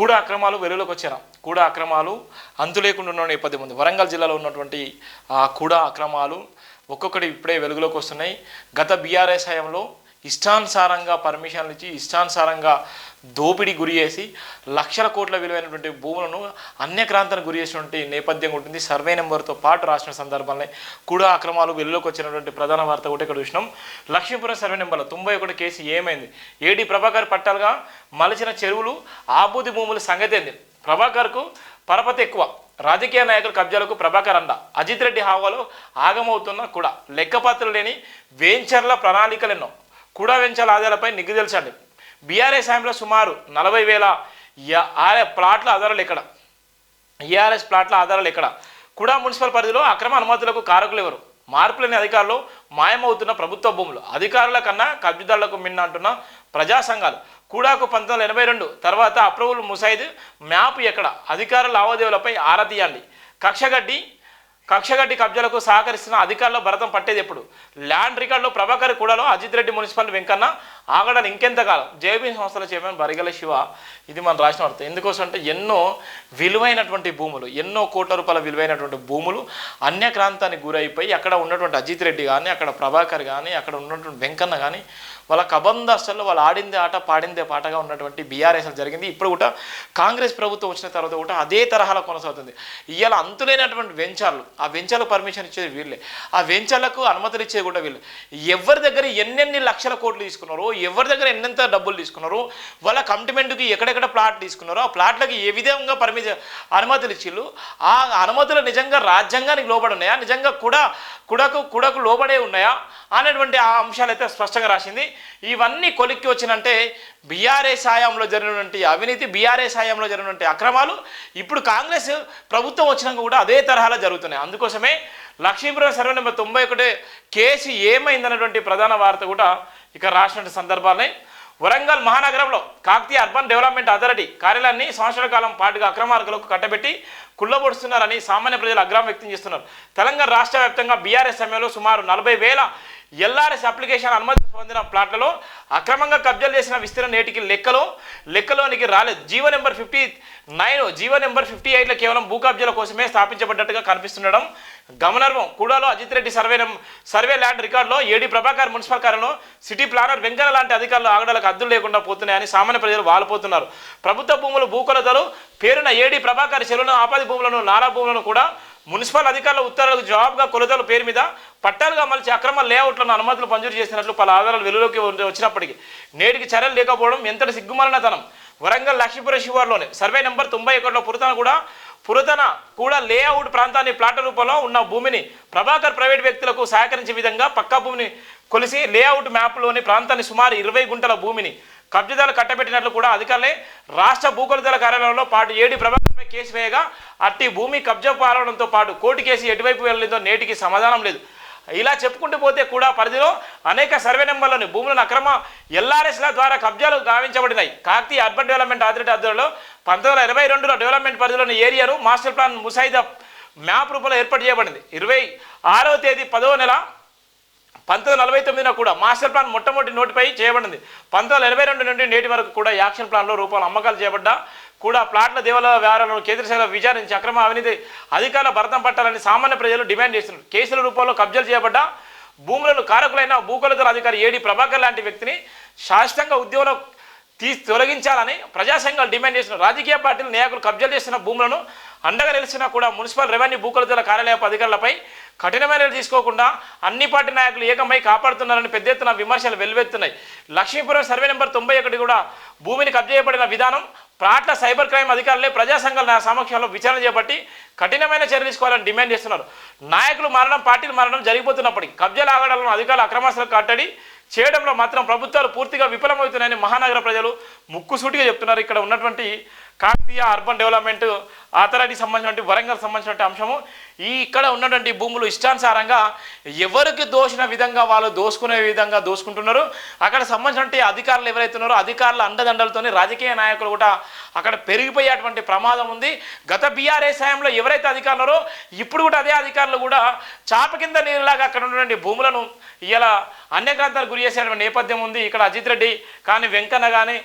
కూడా అక్రమాలు వెలుగులోకి వచ్చారు. కూడా అక్రమాలు అంతు లేకుండా ఉన్న నేపథ్యం ఉంది. వరంగల్ జిల్లాలో ఉన్నటువంటి కూడా అక్రమాలు ఒక్కొక్కటి ఇప్పుడే వెలుగులోకి వస్తున్నాయి. గత బీఆర్ఎస్ హయాంలో ఇష్టానుసారంగా పర్మిషన్లు ఇచ్చి ఇష్టానుసారంగా దోపిడీ గురి చేసి లక్షల కోట్ల విలువైనటువంటి భూములను అన్యక్రాంతానికి గురి చేసినటువంటి నేపథ్యం ఉంటుంది. సర్వే నెంబర్తో పాటు రాసిన సందర్భంలో కూడా అక్రమాలు వెలుగులోకి వచ్చినటువంటి ప్రధాన వార్త ఒకటి ఇక్కడ చూసినాం. లక్ష్మీపురం సర్వే నెంబర్లో 91 కేసు ఏమైంది? ఏడి ప్రభాకర్ పట్టాలుగా మలిచిన చెరువులు ఆబూది భూముల సంగతి ఏంది? ప్రభాకర్కు పరపతి ఎక్కువ, రాజకీయ నాయకుల కబ్జాలకు ప్రభాకర్ అండ, అజిత్ రెడ్డి హావాలో ఆగమవుతున్న కూడా లెక్కపాత్రలు లేని వెంచర్ల ప్రణాళికలెన్నో. కూడా వెంచర్ల ఆదాయాలపై నిగ్గు తెలుసండి. బీఆర్ఎస్ హయాంలో సుమారు 40,000 ప్లాట్ల ఆధారాలు ఎక్కడ? ఈఆర్ఎస్ ప్లాట్ల ఆధారాలు ఎక్కడ? కూడా మున్సిపల్ పరిధిలో అక్రమ అనుమతులకు కారకులు ఎవరు? మార్పులేని అధికారులు, మాయమవుతున్న ప్రభుత్వ భూములు, అధికారుల కన్నా కబ్జాదారులకు మిన్న అంటున్న ప్రజా సంఘాలు. కూడాకు 1982 తర్వాత అప్రూవల్ ముసాయిద్ మ్యాప్ ఎక్కడ? అధికార లావాదేవీలపై ఆరా తీయండి. కక్షగడ్డి కబ్జాలకు సహకరిస్తున్న అధికారుల భరతం పట్టేది ఎప్పుడు? ల్యాండ్ రికార్డులో ప్రభాకర్ కూడాలో అజిత్ రెడ్డి మున్సిపల్ వెంకన్న ఆగడాలు ఇంకెంతకాలం? జేబీ సంస్థల చైర్మన్ బరిగల శివ. ఇది మనం రాసిన వార్త. ఎందుకోసం అంటే ఎన్నో విలువైనటువంటి భూములు, ఎన్నో కోట్ల రూపాయల విలువైనటువంటి భూములు అన్యక్రాంతానికి గురైపోయి అక్కడ ఉన్నటువంటి అజిత్ రెడ్డి కానీ, అక్కడ ప్రభాకర్ కానీ, అక్కడ ఉన్నటువంటి వెంకన్న కానీ వాళ్ళ కబందాస్తుల్లో వాళ్ళు ఆడిందే ఆట పాడిందే పాటగా ఉన్నటువంటి బీఆర్ఎస్ జరిగింది. ఇప్పుడు కూడా కాంగ్రెస్ ప్రభుత్వం వచ్చిన తర్వాత కూడా అదే తరహాలో కొనసాగుతుంది. ఇవాళ అంతులేనటువంటి వెంచర్లు, ఆ వెంచర్లకు పర్మిషన్ ఇచ్చేది వీళ్ళే, ఆ వెంచర్లకు అనుమతులు ఇచ్చేది కూడా వీళ్ళు. ఎవరి దగ్గర ఎన్నెన్ని లక్షల కోట్లు తీసుకున్నారో, ఎవరి దగ్గర ఎన్నెంత డబ్బులు తీసుకున్నారో, వాళ్ళ కమిట్మెంట్కి ఎక్కడెక్కడ ప్లాట్ తీసుకున్నారో, ఆ ప్లాట్లకి ఏ విధంగా అనుమతులు ఇచ్చిళ్ళు, ఆ అనుమతులు నిజంగా రాజ్యాంగానికి లోబడి ఉన్నాయా, నిజంగా కూడకు లోబడే ఉన్నాయా అనేటువంటి ఆ అంశాలు అయితే స్పష్టంగా రాసింది. ఇవన్నీ కొలిక్కి వచ్చినంటే బీఆర్ఎస్ హయాంలో జరిగినటువంటి అవినీతి, బీఆర్ఎస్ హయాంలో జరిగినటువంటి అక్రమాలు ఇప్పుడు కాంగ్రెస్ ప్రభుత్వం వచ్చినాక కూడా అదే తరహాలో జరుగుతున్నాయి. అందుకోసమే లక్ష్మీపురం సర్వే నెంబర్ 91 కేసు ఏమైందన్నటువంటి ప్రధాన వార్త కూడా ఇక్కడ రాసినటువంటి సందర్భాలనే. వరంగల్ మహానగరంలో కాకతీయ అర్బన్ డెవలప్మెంట్ అథారిటీ కార్యాలయాన్ని సంవత్సరాల కాలం పాటుగా అక్రమార్కులకు కట్టబెట్టి కుళ్ళబొడుస్తున్నారని సామాన్య ప్రజలు ఆగ్రహం వ్యక్తం చేస్తున్నారు. తెలంగాణ రాష్ట్ర వ్యాప్తంగా బీఆర్ఎస్ సమయంలో సుమారు 40,000 ఎల్ఆర్ఎస్ అప్లికేషన్ అనుమతి పొందిన ప్లాట్లలో అక్రమంగా కబ్జాలు చేసిన విస్తీర్ణ నేటికి లెక్కలోనికి రాలేదు. జీవో నెంబర్ 59, జీవో నెంబర్ 58 కేవలం భూ కబ్జాల కోసమే స్థాపించబడ్డట్టుగా కనిపిస్తుండడం గమనార్హం. కూడాలో అజిత్ రెడ్డి సర్వే ల్యాండ్ రికార్డులో ఏడి ప్రభాకర్ మున్సిపల్ కార్యాలయంలో సిటీ ప్లానర్ వెంకన్న లాంటి అధికారులు ఆగడాలకు అద్దులు లేకుండా పోతున్నాయని సామాన్య ప్రజలు వాలిపోతున్నారు. ప్రభుత్వ భూములు భూకొలతలు పేరున ఏడి ప్రభాకర్ చెరువులను, ఆపాది భూములను, నాలా భూములను కూడా మున్సిపల్ అధికారుల ఉత్తర్వులకు జవాబుగా కొలతల పేరు మీద పట్టాలుగా మలిచి అక్రమ లేఅవుట్లను అనుమతులు మంజూరు చేసినట్లు పలు ఆధారాలు వెలుగులోకి వచ్చినప్పటికీ నేటికి చర్యలు లేకపోవడం ఎంతటి సిగ్గుమాలినతనం. వరంగల్ లక్ష్మీపురం శివార్లోని సర్వే నెంబర్ 91లో పురాతన కూడా లేఅవుట్ ప్రాంతాన్ని ప్లాట్ల రూపంలో ఉన్న భూమిని ప్రభాకర్ ప్రైవేట్ వ్యక్తులకు సహకరించే విధంగా పక్కా భూమిని కొలిసి లేఅవుట్ మ్యాప్లోని ప్రాంతాన్ని సుమారు 20 గుంటల భూమిని కబ్జాదారులు కట్టబెట్టినట్లు కూడా అధికారులే రాష్ట్ర భూకొలతల కార్యాలయంలో పాటు ఏడి ప్రభాకర్పై కేసు వేయగా అట్టి భూమి కబ్జా పాలవడంతో పాటు కోర్టు కేసు ఎటువైపు వెళ్ళలేదో నేటికి సమాధానం లేదు. ఇలా చెప్పుకుంటూ పోతే కూడా పరిధిలో అనేక సర్వే నెంబర్లోని భూములను అక్రమ ఎల్ఆర్ఎస్ల ద్వారా కబ్జాలు గావించబడినాయి. కాకతీయ అర్బన్ డెవలప్మెంట్ అథారిటీ ఆధ్వర్యంలో 1922లో డెవలప్మెంట్ పరిధిలోని ఏరియాను మాస్టర్ ప్లాన్ ముసాయిదా మ్యాప్ రూపంలో ఏర్పాటు చేయబడింది. 26వ తేదీ 10వ నెల 1949 కూడా మాస్టర్ ప్లాన్ మొట్టమొదటి నోటిఫై చేయబడింది. 1982 నుండి నేటి వరకు కూడా యాక్షన్ ప్లాన్లో రూపంలో అమ్మకాలు చేయబడ్డా కూడా ప్లాట్ల దేవాలయ వ్యవహారాలను కేంద్ర శాఖ విచారించి అక్రమ అవినీతి అధికారుల భరతం పట్టాలని సామాన్య ప్రజలు డిమాండ్ చేస్తున్నారు. కేసుల రూపంలో కబ్జాలు చేయబడ్డ భూములను కారకులైన భూకొలతల అధికారి ఏడి ప్రభాకర్ లాంటి వ్యక్తిని శాశ్వతంగా ఉద్యోగంలో తొలగించాలని ప్రజా సంఘాలు డిమాండ్ చేస్తున్నారు. రాజకీయ పార్టీల నాయకులు కబ్జాలు చేస్తున్న భూములను అండగా నిలిచినా కూడా మున్సిపల్ రెవెన్యూ భూకొలతల కార్యాలయపు అధికారులపై కఠినమైన తీసుకోకుండా అన్ని పార్టీ నాయకులు ఏకమై కాపాడుతున్నారని పెద్ద ఎత్తున విమర్శలు వెల్లువెత్తున్నాయి. లక్ష్మీపురం సర్వే నెంబర్ 91 కూడా భూమిని కబ్జా చేయబడిన విధానం ప్లాట్ల సైబర్ క్రైమ్ అధికారులే ప్రజా సంఘాల సమక్షంలో విచారణ చేపట్టి కఠినమైన చర్యలు తీసుకోవాలని డిమాండ్ చేస్తున్నారు. నాయకులు మారడం, పార్టీలు మారడం జరిగిపోతున్నప్పటికీ కబ్జాల ఆగడాలను అధికారులు అక్రమాస్తులకు కట్టడి చేయడంలో మాత్రం ప్రభుత్వాలు పూర్తిగా విఫలమవుతున్నాయని మహానగర ప్రజలు ముక్కుసూటిగా చెప్తున్నారు. ఇక్కడ ఉన్నటువంటి కాకతీయ అర్బన్ డెవలప్మెంట్ అథారిటీ సంబంధించినటువంటి వరంగల్ సంబంధించినటువంటి అంశము ఇక్కడ ఉన్నటువంటి భూములు ఇష్టానుసారంగా ఎవరికి దోషిన విధంగా వాళ్ళు దోసుకునే విధంగా దోసుకుంటున్నారు. అక్కడ సంబంధించినటువంటి అధికారులు ఎవరైతే ఉన్నారో అధికారుల అండదండలతోనే రాజకీయ నాయకులు కూడా అక్కడ పెరిగిపోయేటువంటి ప్రమాదం ఉంది. గత బీఆర్ఎస్ హయాంలో ఎవరైతే అధికారులు ఇప్పుడు కూడా అదే అధికారులు కూడా చాప కింద నీరులాగా అక్కడ ఉన్నటువంటి భూములను ఇలా అన్యక్రాంతాలకు గురి చేసేటువంటి నేపథ్యం ఉంది. ఇక్కడ అజిత్ రెడ్డి కానీ, వెంకన్న కానీ,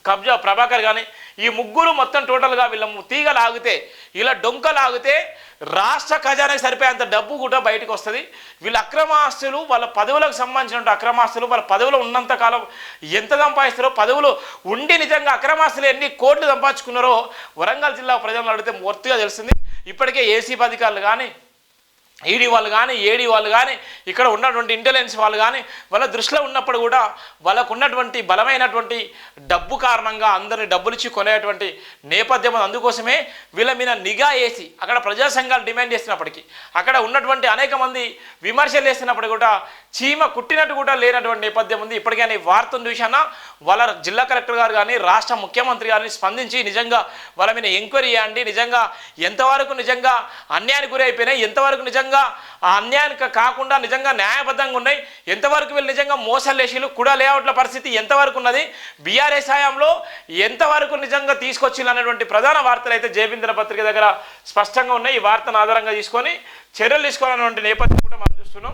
కబ్జా ప్రభాకర్ కానీ ఈ ముగ్గురు మొత్తం టోటల్గా వీళ్ళ తీగ లాగితే ఇలా డొంక లాగితే రాష్ట్ర ఖజానాకి సరిపోయేంత డబ్బు కూడా బయటకు వస్తుంది. వీళ్ళ అక్రమాస్తులు, వాళ్ళ పదవులకు సంబంధించిన అక్రమాస్తులు, వాళ్ళ పదవులు ఉన్నంత కాలం ఎంత సంపాదిస్తారో, పదవులు ఉండి నిజంగా అక్రమాస్తులు ఎన్ని కోట్లు సంపాదించుకున్నారో వరంగల్ జిల్లా ప్రజలను అడిగితే పూర్తిగా తెలిసింది. ఇప్పటికే ఏసీబీ అధికారులు కానీ, ఈడీ వాళ్ళు కానీ, ఏడీ వాళ్ళు కానీ, ఇక్కడ ఉన్నటువంటి ఇంటెలిజెన్స్ వాళ్ళు కానీ వాళ్ళ దృష్టిలో ఉన్నప్పుడు కూడా వాళ్ళకు ఉన్నటువంటి బలమైనటువంటి డబ్బు కారణంగా అందరిని డబ్బులు ఇచ్చి కొనేటువంటి నేపథ్యం. అందుకోసమే వీళ్ళ మీద నిఘా వేసి అక్కడ ప్రజా సంఘాలు డిమాండ్ చేసినప్పటికీ, అక్కడ ఉన్నటువంటి అనేక మంది విమర్శలు చేసినప్పుడు కూడా చీమ కుట్టినట్టు కూడా లేనటువంటి నేపథ్యం ఉంది. ఇప్పటికైనా ఈ వార్తను చూసినా వాళ్ళ జిల్లా కలెక్టర్ గారు కానీ, రాష్ట్ర ముఖ్యమంత్రి గారిని స్పందించి నిజంగా వాళ్ళ మీద ఎంక్వైరీ చేయండి. నిజంగా ఎంతవరకు నిజంగా అన్యాయానికి గురి అయిపోయినాయి, ఎంతవరకు నిజంగా ఆ అన్యాయానికి కాకుండా నిజంగా న్యాయబద్ధంగా ఉన్నాయి, ఎంతవరకు వీళ్ళు నిజంగా మోసాలు వేసిలు, కూడా లేఅవుట్ల పరిస్థితి ఎంతవరకు ఉన్నది, బీఆర్ఎస్ హయాంలో ఎంతవరకు నిజంగా తీసుకొచ్చిల్లు అనేటువంటి ప్రధాన వార్తలు అయితే జేబీ దినపత్రిక దగ్గర స్పష్టంగా ఉన్నాయి. ఈ వార్తను ఆధారంగా తీసుకొని చర్యలు తీసుకోవాలన్నటువంటి నేపథ్యం కూడా మనం చూస్తున్నాం.